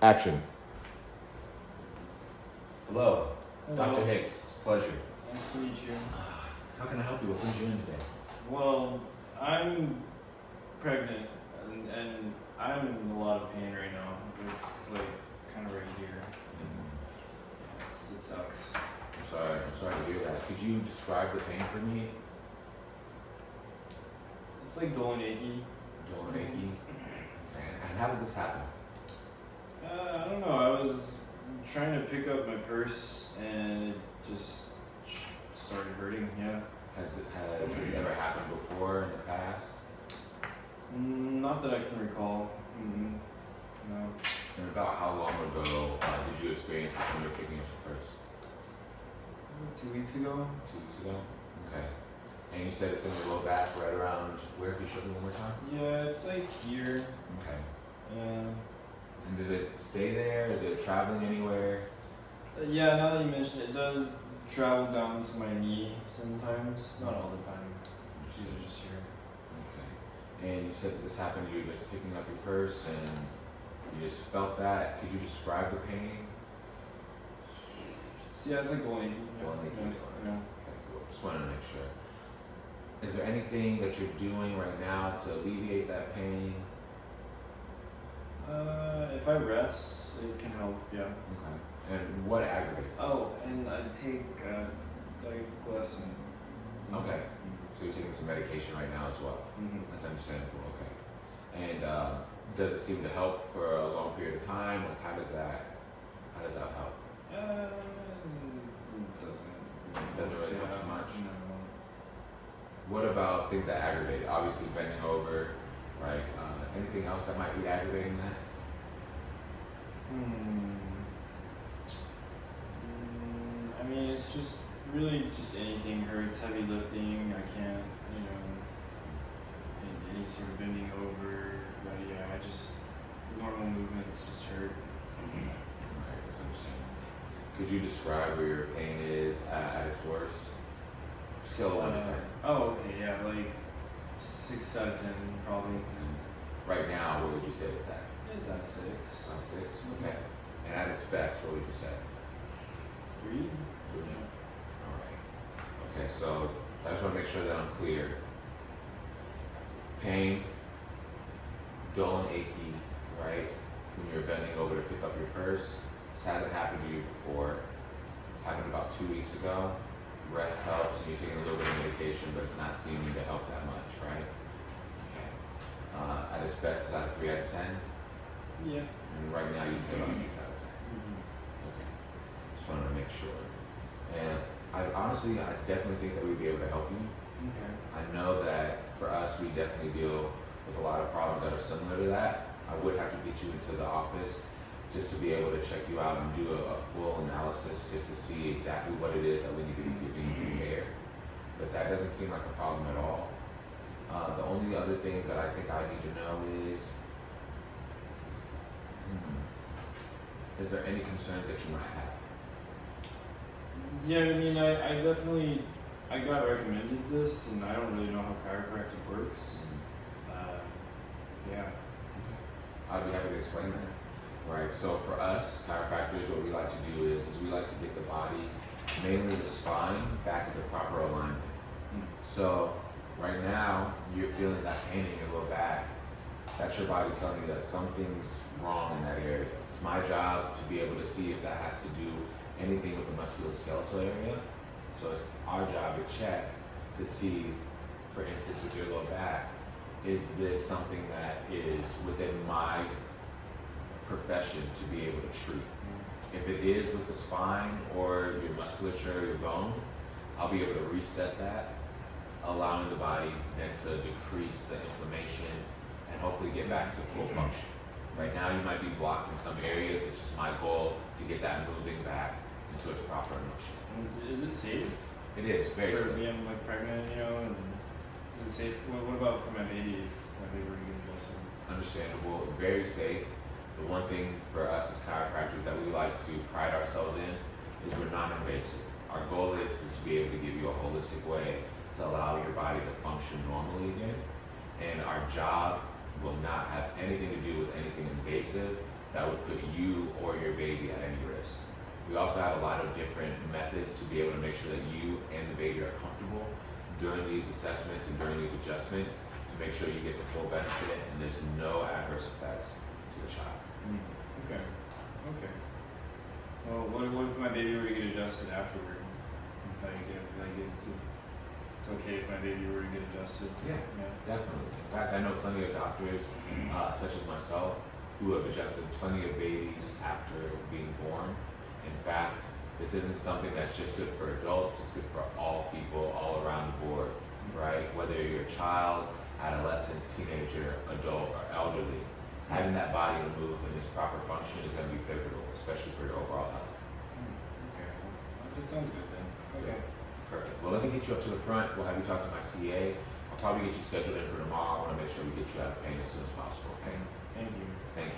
Action. Hello, Hello. Dr. Hicks. It's a pleasure. Nice to meet you. How can I help you? What brings you in today? Well, I'm pregnant and I'm in a lot of pain right now. It's like kind of right here. And it sucks. I'm sorry to hear that. Could you describe the pain for me? It's like dull and achy. Dull and achy. And how did this happen? I don't know. I was trying to pick up my purse and it just started hurting. Yeah. Has this ever happened before in the past? Not that I can recall. No. And about how long ago did you experience this when you were picking up your purse? 2 weeks ago. 2 weeks ago? Okay. And you said it's in your low back, right around where? Can you show me one more time? Yeah, it's like here. Okay. Yeah. And does it stay there? Is it traveling anywhere? Yeah, now that you mention it, it does travel down to my knee sometimes. Not all the time. It's usually just here. Okay. And you said that this happened, you were just picking up your purse and you just felt that. Could you describe the pain? Yeah, it's like dull and achy. Dull and achy. Yeah. Okay, cool. Just wanted to make sure. Is there anything that you're doing right now to alleviate that pain? If I rest, it can help. Yeah. Okay. And what aggravates it? Oh, and I take like glycerin. Okay. So you're taking some medication right now as well. Mm-hmm. That's understandable. Okay. And does it seem to help for a long period of time? Like how does that help? It Doesn't really help too much? No. What about things that aggravate it? Obviously bending over, right? Anything else that might be aggravating that? I mean, it's just really just anything hurts. Heavy lifting, I can't, any sort of bending over. But yeah, I just normal movements just hurt. Alright, that's understandable. Could you describe where your pain is at its worst? Scale of 1 to 10. Oh, okay, yeah, like 6 out of 10 probably. Right now, what would you say it's at? It's at 6. About 6. Okay. And at its best, what would you say? 3. 3. All right. Okay, so I just want to make sure that I'm clear. Pain, dull and achy, right? When you're bending over to pick up your purse. This hasn't happened to you before. Happened about 2 weeks ago. Rest helps, and you're taking a little bit of medication, but it's not seeming to help that much, right? Okay. At its best, it's out of 3 out of 10. Yeah. And right now, you say about 6 out of 10. Okay. Just wanted to make sure. And I definitely think that we'd be able to help you. Okay. I know that for us, we definitely deal with a lot of problems that are similar to that. I would have to get you into the office just to be able to check you out and do a full analysis just to see exactly what it is that we need to be giving you care. But that doesn't seem like a problem at all. The only other things that I think I need to know is there any concerns that you might have? Yeah, I mean, I definitely, I got recommended this, and I don't really know how chiropractic works. Yeah. I'd be happy to explain that. Right, so for us, chiropractors, what we like to do is we like to get the body, mainly the spine, back into proper alignment. So right now, you're feeling that pain in your low back. That's your body telling you that something's wrong in that area. It's my job to be able to see if that has to do anything with the musculoskeletal area. So it's our job to check to see, for instance, with your low back, is this something that is within my profession to be able to treat? If it is with the spine or your musculature, your bone, I'll be able to reset that, allowing the body then to decrease the inflammation and hopefully get back to full function. Right now you might be blocked in some areas. It's just my goal to get that moving back into its proper motion. Is it safe? It is very For safe. being like pregnant, and is it safe? What about for my baby if my baby were to get closer? Understandable, very safe. The one thing for us as chiropractors that we like to pride ourselves in is we're non-invasive. Our goal is to be able to give you a holistic way to allow your body to function normally again. And our job will not have anything to do with anything invasive that would put you or your baby at any risk. We also have a lot of different methods to be able to make sure that you and the baby are comfortable during these assessments and during these adjustments to make sure you get the full benefit and there's no adverse effects to the child. Okay. Okay. Well, what if my baby were to get adjusted afterward? It's okay if my baby were to get adjusted? Yeah. Definitely. In fact, I know plenty of doctors, such as myself, who have adjusted plenty of babies after being born. In fact, this isn't something that's just good for adults, it's good for all people all around the board, right? Whether you're a child, adolescent, teenager, adult, or elderly, having that body to move and this proper function is going to be pivotal, especially for your overall health. Okay. Well, that sounds good then. Okay. Perfect. Well, let me get you up to the front. We'll have you talk to my CA. I'll probably get you scheduled in for tomorrow. I want to make sure we get you out of pain as soon as possible, okay? Thank you. Thank